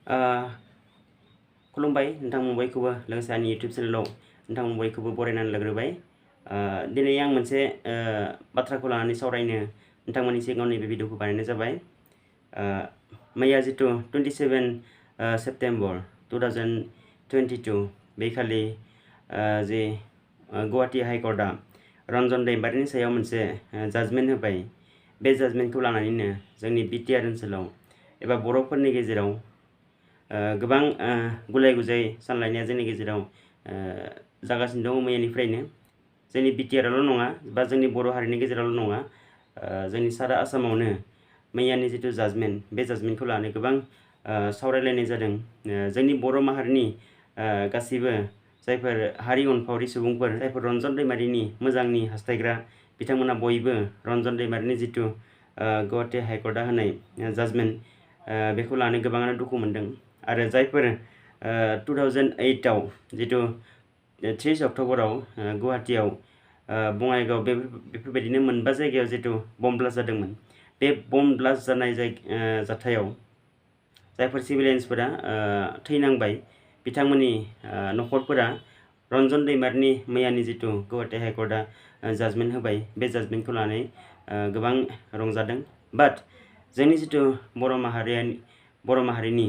खुलुमबाय नोंथां बयखौबो लोगोसे आंनि YouTube चेनेलाव नोंथां बयखौबो बरायनानै लाग्रोबाय। दिनै आं मोनसे बाथ्राखौ लानानै सावरायनो नोंथांमोननि सिगाङाव नैबे भिडिअखौ बानायनाय जाबाय। मैया जितु 27 सेप्तेम्बर 2022 बेखालि जे गुवाहाटी हाइकर्टआ रन्जन दैमारिनि सायाव मोनसे जाजमेन्ट होबाय। बे जाजमेन्टखौ लानानैनो जोंनि बिटिआर ओनसोलाव एबा बर'फोरनि गेजेराव गोबां गुलाय गुजाय सानलायनाया जोंनि गेजेराव जागासिनो दङ मैयानिफ्रायनो। जोंनि बिटिआरआवल' नङा बा जोंनि बर' हारिनि गेजेरावल' नङा, जोंनि सारा आसामावनो मैयानि जितु जाजमेन्ट बे जाजमेन्टखौ लानानै गोबां सावरायलायनाय जादों। जोंनि बर' माहारिनि गासैबो जायफोर हारि अनफावरि सुबुंफोर, जायफोर रन्जन दैमारिनि मोजांनि हास्थायग्रा, बिथांमोना बयबो रन्जन दैमारिनि जितु गुवाहाटी हाइकर्टआ होनाय जाजमेन्ट बेखौ लानानै गोबाङानो दुखु मोनदों। आरो जायफोर 2008आव जितु 30 अक्ट'बराव गुवाहाटीयाव बङाइगाव बेफोरबायदिनो मोनबा जायगायाव जितु बम ब्लास्ट जादोंमोन, बे बम ब्लास्ट जानाय जाथायाव जायफोर सिभिलियान्सफोरा थैनांबाय, बिथांमोननि न'खरफोरा रन्जन दैमारिनि मैयानि जितु गुवाहाटी हाइकर्टआ जाजमेन्ट होबाय, बे जाजमेन्टखौ लानानै गोबां रंजादों। बाट जोंनि जितु बर' माहारिनि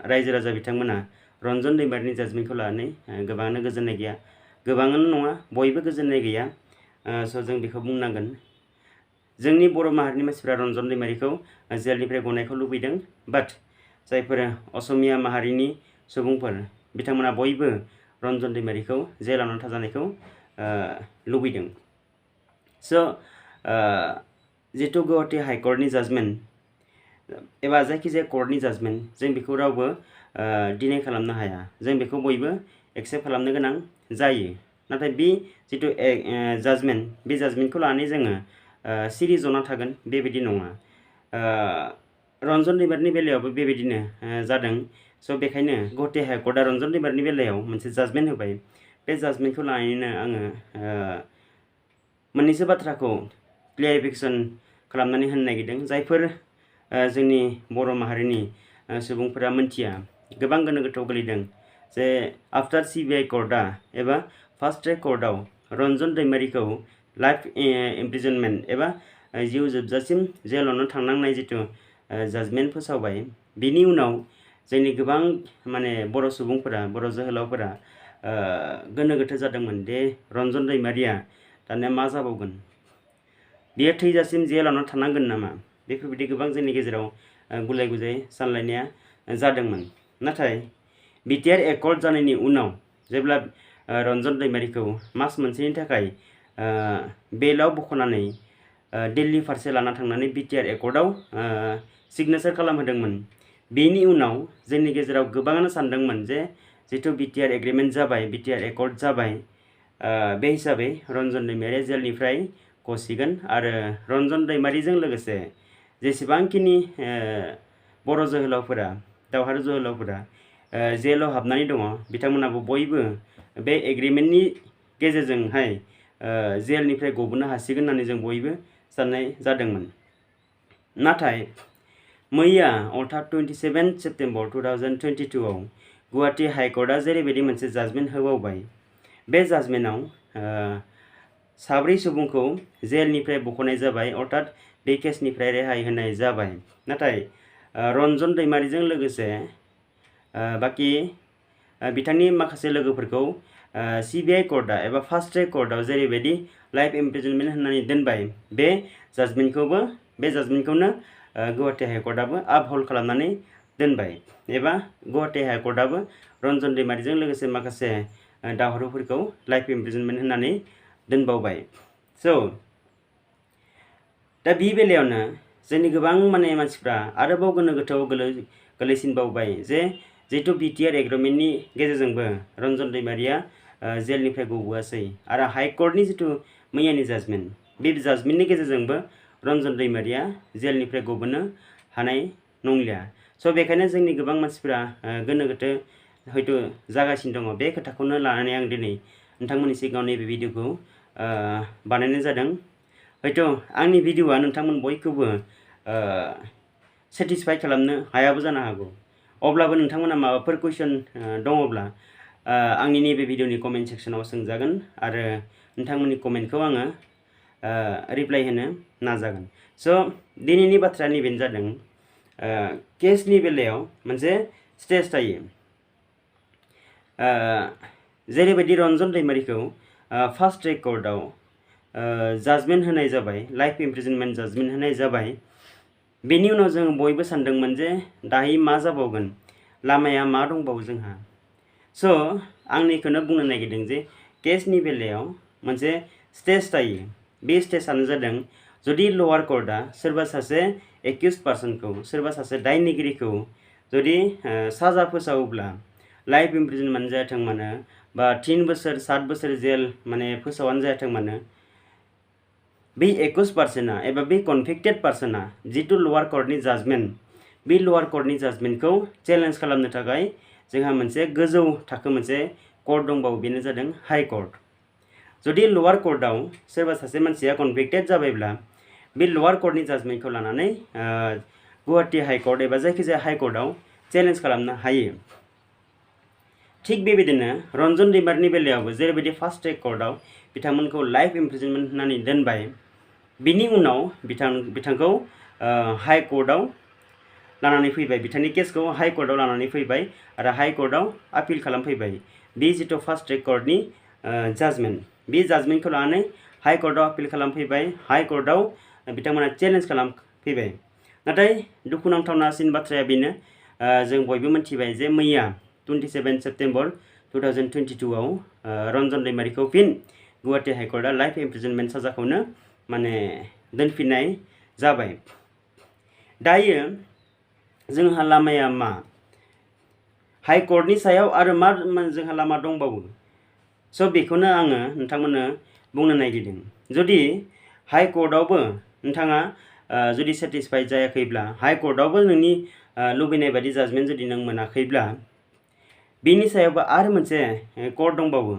रायजो राजा बिथांमोना रन्जन दैमारिनि जाजमेन्टखौ लानानै गोबाङानो गोजोननाय गैया। गोबाङानो नङा, बयबो गोजोननाय गैया। स' जों बेखौ बुंनांगोन। जोंनि बर' माहारिनि मानसिफ्रा रन्जन दैमारिखौ जेलनिफ्राय गनायखौ लुबैदों। बाट जायफोर असमिया माहारिनि सुबुंफोर, बिथांमोना बयबो रन्जन दैमारिखौ जेलावनो थाजानायखौ लुबैदों। स' जितु गुवाहाटी हाइकर्टनि जाजमेन्ट एबा जायखिजाया कर्टनि जाजमेन्ट, जों बेखौ रावबो डिनाय खालामनो हाया। जों बेखौ बयबो एक्सेप्ट खालामनो गोनां जायो। नाथाय बे जितु जाजमेन्ट, बे जाजमेन्टखौ लानानै जोङो सिरि जना थागोन बेबायदि नङा। रन्जन दैमारिनि बेलायावबो बेबायदिनो जादों। स' बेखायनो गुवाहाटी हाइकर्टआ रन्जन दैमारिनि बेलायाव मोनसे जाजमेन्ट होबाय। बे जाजमेन्टखौ लानानैनो आङो मोननैसो बाथ्राखौ क्लियारिफिकेसन खालामनानै होनो नागिरदों। जायफोर जोंनि बर' माहारिनि सुबुंफोरा मोनथिया, गोबां गोनो गोथोआव गोलैदों जे आफ्टार सिबिआइ कर्टआ एबा फार्स्ट ट्रेक कर्टआव रन्जन दैमारिखौ लाइफ इमप्रिजनमेन्ट एबा जिउ जोबजासिम जेलावनो थांनांनाय जितु जाजमेन्ट फोसावबाय, बिनि उनाव जोंनि गोबां बर' सुबुंफोरा, बर' जोहोलावफोरा गोनो गोथो जादोंमोन दे रन्जन दैमारिया दानिया मा जाबावगोन, बियो थैजासिम जेलावनो थानांगोन नामा, बेफोरबायदि गोबां जोंनि गेजेराव गुलाय गुजाय सानलायनाया जादोंमोन। नाथाय बिटिआर एकर्ट जानायनि उनाव जेब्ला रन्जन दैमारिखौ मास मोनसेनि थाखाय बेलाव बख'नानै दिल्ली फारसे लाना थांनानै बिटिआर एकर्टआव सिगनेचार खालामहोदोंमोन, बेनि उनाव जोंनि गेजेराव गोबाङानो सानदोंमोन जे जितु बिटिआर एग्रिमेन्ट जाबाय, बिटिआर एकर्ट जाबाय, बे हिसाबै रन्जन दैमारिया जेलनिफ्राय गसिगोन आरो रन्जन दैमारिजों लोगोसे जेसेबांखिनि बर' जोहोलावफोरा, दावहारु जोहोलावफोरा जेलाव हाबनानै दङ, बिथांमोनाबो बयबो बे एग्रिमेन्टनि गेजेरजोंहाय जेलनिफ्राय गबोनो हासिगोन होननानै जों बयबो साननाय जादोंमोन। नाथाय मैया अर्थात 27 सेप्तेम्बर 2022आव गुवाहाटी हाइकर्टआ जेरैबायदि मोनसे जाजमेन्ट होबावबाय, बे जाजमेन्टआव 7 सुबुंखौ जेलनिफ्राय बख'नाय जाबाय, अर्थात बे केसनिफ्राय रेहाय होनाय जाबाय। नाथाय रन्जन दैमारिजों लोगोसे बाखि बिथांनि माखासे लोगोफोरखौ सिबिआइ कर्टआ एबा फार्स्ट ट्रेक कर्टआव जेरैबायदि लाइफ इमप्रिजनमेन्ट होननानै दोनबाय, बे जाजमेन्टखौनो गुवाहाटी हाइकर्टआबो आपहल्ड खालामनानै दोनबाय एबा गुवाहाटी हाइकर्टआबो रन्जन दैमारिजों लोगोसे माखासे दावहारुफोरखौ लाइफ इमप्रिजनमेन्ट होननानै दोनबावबाय। स' दा बे बेलायावनो जोंनि गोबां मानसिफ्रा आरोबाव गोनो गोथोआव गोलैसिनबावबाय जे जितु बिटिआर एग्रिमेन्टनि गेजेरजोंबो रन्जन दैमारिया जेलनिफ्राय गबोआसै आरो हाइकर्टनि जितु मैयानि जाजमेन्ट, बे जाजमेन्टनि गेजेरजोंबो रन्जन दैमारिया जेलनिफ्राय गबोनो हानाय नंलिया। स' बेखायनो जोंनि गोबां मानसिफ्रा गोनो गोथो हयथ' जागासिनो दङ। बे खोथाखौनो लानानै आं दिनै नोंथांमोननि सिगाङाव नैबे भिडिअखौ बानायनाय जादों। हयथ' आंनि भिडिअआ नोंथांमोन बयखौबो सेटिसफाइ खालामनो हायाबो जानो हागौ। अब्लाबो नोंथांमोना माबाफोर कुइसन दङब्ला आंनि नैबे भिडिअनि कमेन्ट सेक्सनाव सोंजागोन आरो नोंथांमोननि कमेन्टखौ आङो रिप्लाइ होनो नाजागोन। स' दिनैनि बाथ्राया नैबेनो जादों केसनि बेलायाव मोनसे स्टेज थायो। जेरैबायदि रन्जन दैमारिखौ फार्स्ट ट्रेक कर्टआव जाजमेन्ट होनाय जाबाय, लाइफ इमप्रिजनमेन्ट जाजमेन्ट होनाय जाबाय। बेनि उनाव जों बयबो सानदोंमोन जे दायो मा जाबावगोन, लामाया मा दंबावो जोंहा। स' आं बेखौनो बुंनो नागिरदों जे केसनि बेलायाव मोनसे स्टेज थायो। बे स्टेजआनो जादों जुदि लवार कर्टआ सोरबा सासे एक्यूज पार्सनखौ, सोरबा सासे दायनिगिरिखौ जुदि साजा फोसावोब्ला लाइफ इमप्रिजनमेन्ट जायाथों मानो बा 3 बोसोर 7 बोसोर जेल माने फोसावानो जायाथों मानो, बे एक्यूज पार्सना एबा बे कनभिक्टेड पार्सना जितु लवार कर्टनि जाजमेन्ट, बे लवार कर्टनि जाजमेन्टखौ चेलेन्ज खालामनो थाखाय जोंहा मोनसे गोजौ थाखो मोनसे कर्ट दंबावो, बेनो जादों हाई कर्ट। जुदि लवार कर्टआव सोरबा सासे मानसिया कनभिक्टेड जाबायब्ला बे लवार कर्टनि जाजमेन्टखौ लानानै गुवाहाटी हाई कर्ट एबा जायखिजाया हाई कर्टआव चेलेन्ज खालामनो हायो। थिग बेबायदिनो रन्जन दैमारिनि बेलायावबो जेरैबायदि फार्स्ट ट्रेक कर्टआव बिथांमोनखौ लाइफ इमप्रिजनमेन्ट होनानै दोनबाय, बिनि उनाव बिथांखौ हाई कर्टआव लानानै फैबाय, बिथांनि केसखौ हाई कर्टआव लानानै फैबाय आरो हाई कर्टआव आपिल खालामफैबाय। बे जितु फार्स्ट ट्रेक कर्टनि जाजमेन्ट, बे जाजमेन्टखौ लानानै हाई कर्टआव आपिल खालामफैबाय, हाई कर्टआव बिथांमोना चेलेन्ज खालामफैबाय। नाथाय दुखुनांथावनासिन बाथ्राया बेनो, जों बयबो मिथिबाय जे मैया 27 सेप्तेम्बर 2022 आव रन्जन दैमारिखौ फिन गुवाहाटी हाई कर्टआ लाइफ इमप्रिजनमेन्ट साजाखौनो माने दोनफिननाय जाबाय। दायो जोंहा लामाया मा, हाई कर्टनि सायाव आरो मा जोंहा लामा दंबावो। स' बेखौनो आङो नोंथांमोननो बुंनो नागिरदों। जुदि हाई कर्टआवबो नोंथाङा जुदि सेटिसफाइड जायाखैब्ला, हाई कर्टआवबो नोंनि लुबैनाय बायदि जाजमेन्ट जुदि नों मोनाखैब्ला, बेनि सायावबो आरो मोनसे कर्ट दंबावो,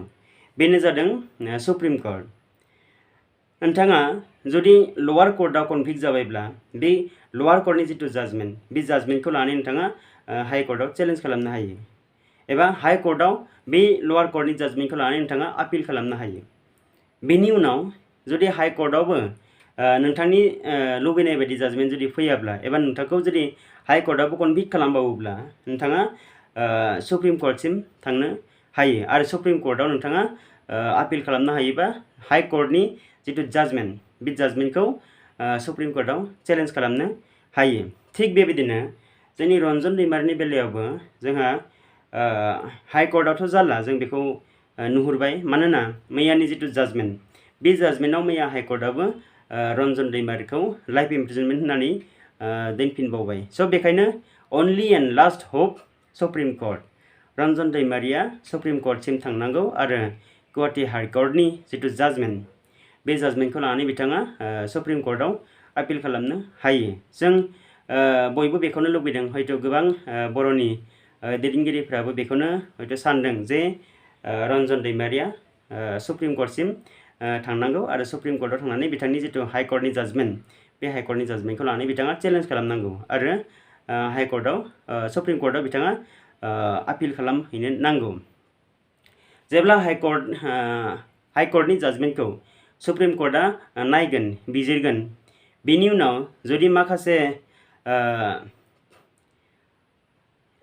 बेनो जादों सुप्रिम कर्ट। नोंथाङा जुदि लवार कर्टआव कनभिक्ट जाबायब्ला बे लवार कर्टनि जितु जाजमेन्ट, बे जाजमेन्टखौ लानानै नोंथाङा हाई कर्टआव चेलेन्ज खालामनो हायो एबा हाई कर्टआव बे लवार कर्टनि जाजमेन्टखौ लानानै नोंथाङा आपिल खालामनो हायो। बेनि उनाव जुदि हाई कर्टआवबो नोंथांनि लुबैनाय बायदि जाजमेन्ट जुदि फैयाब्ला एबा नोंथांखौ जुदि हाई कर्टआवबो कनभिक्ट खालामबावोब्ला नोंथाङा सुप्रिम कर्टसिम थांनो हायो आरो सुप्रिम कर्टआव नोंथाङा आपिल खालामनो हायोबा हाई कर्टनि जितु जाजमेन्ट, बे जाजमेन्टखौ सुप्रिम कर्टआव चेलेन्ज खालामनो हायो। थिग बेबायदिनो जोंनि रन्जन दैमारिनि बेलायावबो जोंहा हाई कर्टआवथ' जाला, जों बेखौ नुहुरबाय। मानोना मैयानि जितु जाजमेन्ट, बे जाजमेन्टआव मैया हाई कर्टआबो रन्जन दैमारिखौ लाइफ इमप्रिजनमेन्ट होनानै दोनफिनबावबाय। स' बेखायनो only and last hope supreme court. Ranjan दैमारिया सुप्रिम कर्टसिम थांनांगौ आरो गुवाहाटी हाई कर्टनि जितु जाजमेन्ट, बे जाजमेन्टखौ लानानै बिथाङा सुप्रिम कर्टआव आपिल खालामनो हायो। जों बयबो बेखौनो लुबैदों, हयथ' गोबां बर'नि दैदेनगिरिफ्राबो बेखौनो हयथ' सानदों जे रन्जन दैमारिया सुप्रिम कर्टसिम थांनांगौ आरो सुप्रिम कर्टआव थांनानै बिथांनि जितु हाई कर्टनि जाजमेन्ट, बे हाई कर्टनि जाजमेन्टखौ लानानै बिथाङा चेलेन्ज खालामनांगौ आरो हाई कर्टआव सुप्रिम कर्टआव बिथाङा आपिल खालामहैनो नांगौ। जेब्ला हाई कर्टनि जाजमेन्टखौ सुप्रिम कर्टआ नायगोन, बिजिरगोन, बेनि उनाव जुदि माखासे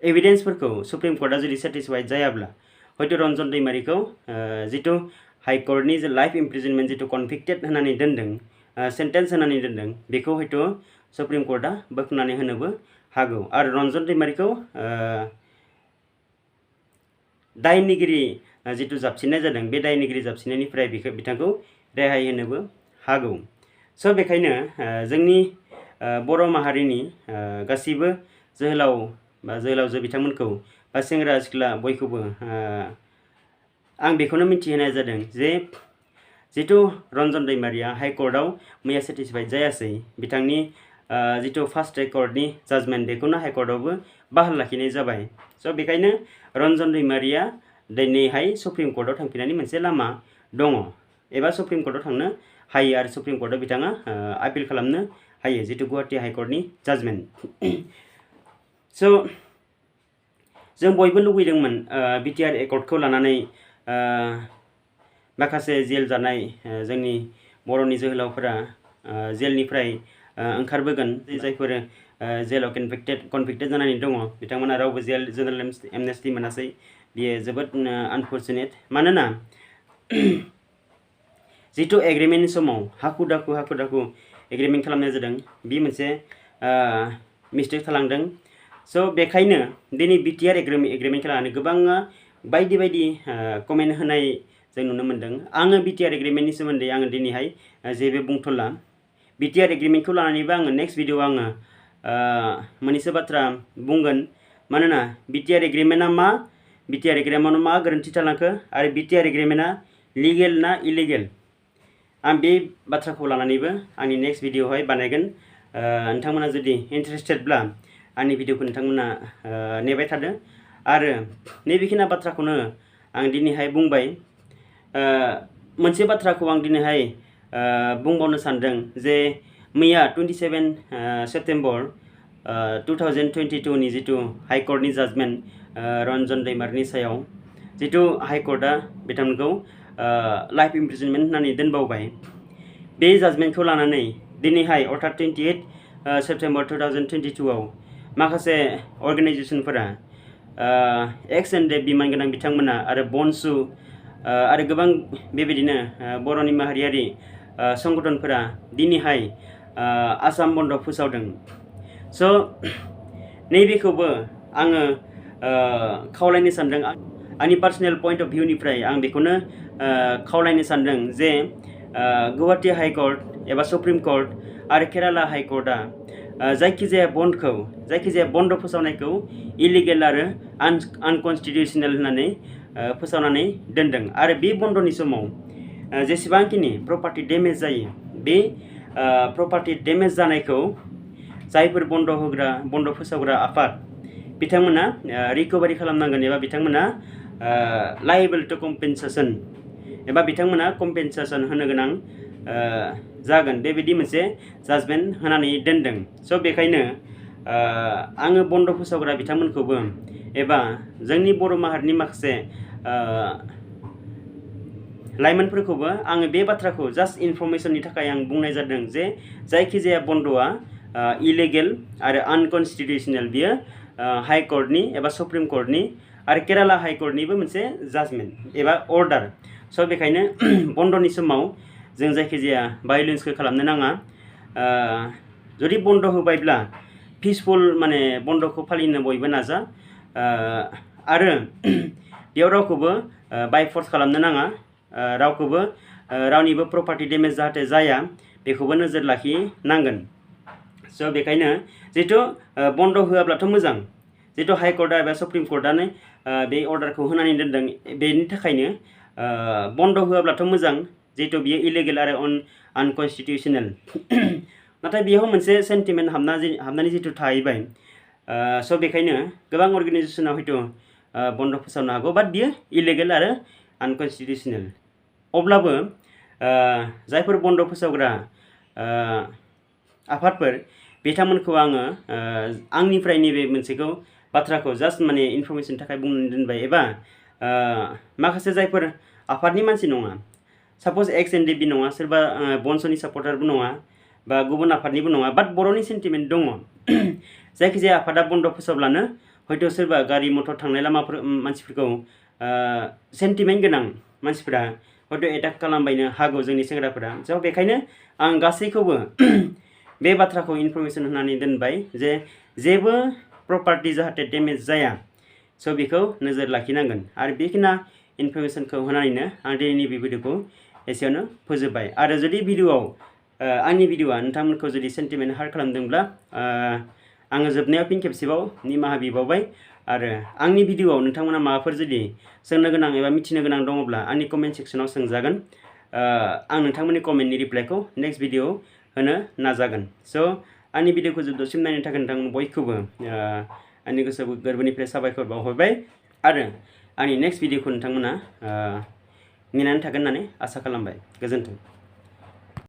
एभिडेन्सफोरखौ सुप्रिम कर्टआ जुदि सेटिसफाइड जायाब्ला हयथ' रन्जन दैमारिखौ जितु हाई कर्टनि जे लाइफ इमप्रिजनमेन्ट जितु कनभिक्टेड होनानै दोनदों, सेन्टेन्स होनानै दोनदों, बेखौ हयथ' सुप्रिम कर्टआ बोखारनानै होनोबो हागौ आरो रन्जन दैमारिखौ दायनिगिरि जितु जाबसिननाय जादों, बे दायनिगिरि जाबसिननायनिफ्राय बिथांखौ रेहाय होनोबो हागौ। स' बेखायनो जोंनि बर' माहारिनि गासैबो जोहोलाव बा जोहोलावजो बिथांमोनखौ बा सेंग्रा सिख्ला बयखौबो आं बेखौनो मिथिहोनाय जादों जे जितु रन्जन दैमारिया हाई कर्टआव मैया सेटिसफाइड जायासै, बिथांनि जितु फार्स्ट ट्रेक कर्टनि जाजमेन्ट, बेखौनो हाई कर्टआवबो बाहाल लाखिनाय जाबाय। स' बेखायनो रन्जन दैमारिया दिनैहाय सुप्रिम कर्टआव थांफिननायनि मोनसे लामा दङ एबा सुप्रिम कर्टआव थांनो हायो आरो सुप्रिम कर्टआव बिथाङा आपिल खालामनो हायो जितु गुवाहाटी हाई कर्टनि जाजमेन्ट। स' जों बयबो लुबैदोंमोन बिटिआर एकर्डखौ लानानै माखासे जेल जानाय जोंनि बर'नि जोहोलावफोरा जेलनिफ्राय ओंखारबोगोन जायफोर जेलाव कनभिक्टेड जानानै दङ बिथांमोना रावबो जेनेरेल एमनेस्टि मोनासै बियो जोबोद आनफर्चुनेट मानोना जिथु एग्रिमेन्टनि समाव हाखु दाखु एग्रिमेन्ट खालामनाय जादों बे मोनसे मिस्टेक थालांदों स' बेखायनो दिनै बिटिआर एग्रिमेन्टखौ लानानै गोबाङा बायदि कमेन्ट होनाय जों नुनो मोन्दों आङो बिटिआर एग्रिमेन्टनि सोमोन्दै आङो दिनैहाय जेबो बुंथ'ला बिटिआर एग्रिमेन्टखौ लानानैबो आङो नेक्स्ट भिडिअ आङो मोननैसो बाथ्रा बुंगोन मानोना बिटिआर एग्रिमेन्टआ मा बिटिआर एग्रिमेन्टआव मा गोरोन्थि थालांखो आरो बिटिआर एग्रिमेन्टआ लिगेल ना इलिगेल आं बे बाथ्राखौ लानानैबो आंनि नेक्स्ट भिडिअहाय बानायगोन नोंथांमोना जुदि इन्टारेस्टेडब्ला आंनि भिडिअखौ नोंथांमोना नेबाय थादो आरो नैबेखिनि बाथ्राखौनो आं दिनैहाय बुंबाय मोनसे बाथ्राखौ आं दिनैहाय बुंबावनो सानदों जे मैया 27 सेप्टेम्बर 2022 नि जिथु हाइकर्टनि जाजमेन्ट रन्जन दैमारिनि सायाव जिथु हाइकर्टआ बिथांमोनखौ लाइफ इमप्रिजनमेन्ट होननानै दोनबावबाय बे जाजमेन्टखौ लानानै दिनैहाय अर्थात 28 सेप्टेम्बर 2022 आव माखासे अर्गेनाइजेसनफोरा एक्स एन्ड बिमान गोनां बिथांमोना आरो बनसु आरो गोबां बेबायदिनो बर'नि माहारियारि संगठनफोरा दिनैहाय आसाम बन्द फोसावदों स' नैबेखौबो आङो खावलायनो सानदों आंनि पार्सनेल पइन्ट अफ भिउनिफ्राय आं बेखौनो खावलायनो सानदों जे गुवाहाटी हाइकर्ट एबा सुप्रिम कर्ट आरो केराला हाइकर्टआ जायखिजाया बन्द फोसावनायखौ इलिगेल आरो आनकनस्टिटिउसनेल होननानै फोसावनानै दोनदों आरो बे बन्दनि समाव जेसेबांखिनि प्रपार्टि डेमेज जायो बे प्रपार्टि डेमेज जानायखौ जायफोर बन्द फोसावग्रा आफाद बिथांमोना रिकभारि खालामनांगोन एबा बिथांमोना लायेबल टु कम्पेनसेसन एबा बिथांमोना कम्पेनसेसन होनो गोनां जागोन बेबायदि मोनसे जाजमेन्ट होनानै दोनदों स' बेखायनो आङो बन्द फोसावग्रा बिथांमोनखौबो एबा जोंनि बर' माहारिनि माखासे लाइमोनफोरखौबो आङो बे बाथ्राखौ जास्ट इनफरमेसननि थाखाय आं बुंनाय जादों जे जायखिजाया बन्दआ इलिगेल आरो आनकनस्टिटिउसनेल बियो हाइकर्टनि एबा सुप्रिम कर्टनि आरो केराला हाइकर्टनिबो मोनसे जाजमेन्ट एबा अर्डार स' बेखायनो बन्दनि समाव जों जायखिजाया भायलेन्सखौ खालामनो नाङा जुदि बन्द होबायब्ला पिसफुल माने बन्दखौ फालिनो बयबो नाजा आरो बेयाव रावखौबो बाय फर्स खालामनो नाङा रावखौबो रावनिबो प्रपार्टि डेमेज जाहाथे जाया बेखौबो नोजोर लाखिनांगोन स' बेखायनो जिथु बन्द होआब्लाथ' मोजां जिथु हाइकर्टआ एबा सुप्रिम कर्टआनो बे अर्डारखौ होनानै दोनदों बेनि थाखायनो बन्द होआब्लाथ' मोजां जिहेतु बियो इलिगेल आरो आनकनस्टिटिउसनेल नाथाय बेयाव मोनसे सेन्टिमेन्ट हाबनानै जिथु थाहैबाय स' बेखायनो गोबां अर्गेनाइजेसना हयथ' बन्द फोसावनो हागौ बाट बियो इलिगेल आरो आनकनस्टिटिउसनेल अब्लाबो जायफोर बन्द फोसावग्रा आफादफोर बिथांमोनखौ आङो आंनिफ्राय नैबे मोनसेखौ बाथ्राखौ जास्ट माने इनफरमेसननि थाखाय बुंनानै दोनबाय एबा माखासे जायफोर आफादनि मानसि नङा साप'ज एक्स एन डि बि नङा सोरबा बनस'नि सापर्टारबो नङा बा गुबुन आफादनिबो नङा बाट बर'नि सेन्टिमेन्ट दङ जायखिजाया आफादा बन्द फोसावब्लानो हयथ' सोरबा गारि मटर थांनाय लामाफोर मानसिफोरखौ सेन्टिमेन्ट गोनां मानसिफोरा हयथ' एटाक खालामबायनो हागौ जोंनि सेंग्राफोरा स' बेखायनो आं गासैखौबो बे बाथ्राखौ इनफरमेसन होनानै दोनबाय जे जेबो प्रपार्टि जाहाथे डेमेज जाया स' बेखौ नोजोर लाखिनांगोन आरो बेखिनि इनफरमेसनखौ होनानैनो आं दिनैनि बे भिडिअखौ एसेयावनो फोजोबबाय आरो जुदि भिडिअआव आंनि भिडिअआ नोंथांमोनखौ जुदि सेन्टिमेन्ट हार्ट खालामदोंब्ला आङो जोबनायाव फिन खेबसेबाव निमाहा बिबावबाय आरो आंनि भिडिअआव नोंथांमोना माबाफोर जुदि सोंनो गोनां एबा मिथिनो गोनां दङब्ला आंनि कमेन्ट सेक्सनाव सोंजागोन आं नोंथांमोननि कमेन्टनि रिप्लाइखौ नेक्स्ट भिडिअआव होनो नाजागोन स' आंनि भिडिअखौ जोबजासिम नायनो थाखाय नोंथांमोन बयखौबो आंनि गोसो गोरबोनिफ्राय साबायखर बावहरबाय आरो आंनि नेक्स्ट भिडिअखौ नोंथांमोना नेनानै थागोन होननानै आसा खालामबाय गोजोन्थों।